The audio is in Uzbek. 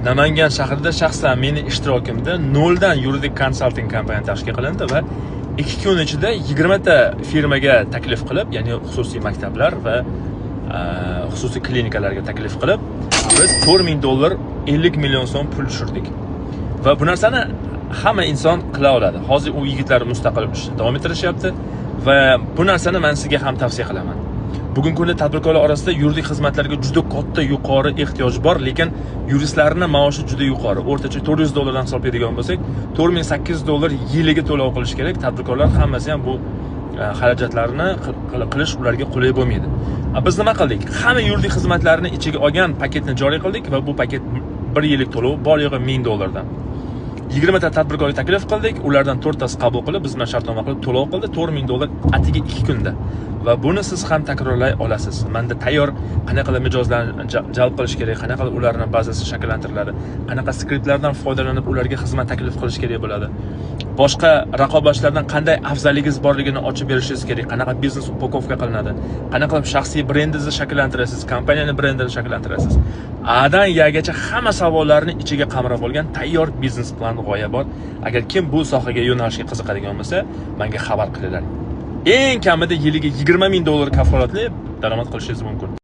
Namangan shahrida shaxsan meni ishtirokimda 0 dan yuridik konsalting kompaniya tashkil qilindi va 2 kun ichida 20 ta firmaga taklif qilib, ya'ni xususiy maktablar va xususiy klinikalarga taklif qilib, biz $4,000 50 million so'm pul tushirdik. Va bu narsani hamma inson qila oladi. Hozir u yigitlar mustaqil ishni davom ettirishyapti va bu narsani men sizga ham tavsiya qilaman. Bugungi kunda tadbirkorlar orasida yuridik xizmatlarga juda katta yuqori ehtiyoj bor, lekin yuristlarning maoshi juda yuqori. O'rtacha $400 dan hisoblaydigan bo'lsak, $4,800 yiliga to'lov qilish kerak. Tadbirkorlar hammasi ham bu xarajatlarni qilish ularga qulay bo'lmaydi. Biz nima qildik? Hamma yuridik xizmatlarni ichiga olgan paketni joriy qildik va bu paket 1 yillik to'lov bolig'i $1000 dan. 20 ta tadbirkorga taklif qildik, ulardan 4 tasi qabul qilib, biz bilan shartnoma qilib to'lov qildi, $4,000 atiga 2 kunda. Va buni siz ham takrorlay olasiz. Menda tayyor qanaqa qilib mijozlarni jalb qilish kerak, qanaqa qilib ularning bazasi shakllantiriladi, qanaqa skriptlardan foydalanib ularga xizmat taklif qilish kerak bo'ladi. Boshqa raqobatchilardan qanday afzalligingiz borligini ochib berishingiz kerak, qanaqa biznes upakovka qilinadi, qanaqa qilib shaxsiy brendingizni shakllantirasiz, kompaniyaning brendini shakllantirasiz. A'dan Yagacha hamma savollarni ichiga qamrab olgan tayyor biznes plan g'oya bor. Agar kim bu sohaga yo'nalishga qiziqadigan bo'lsa, menga xabar qilinglar. Eng kamida yiliga $20,000 kafolatli daromad qilishingiz mumkin.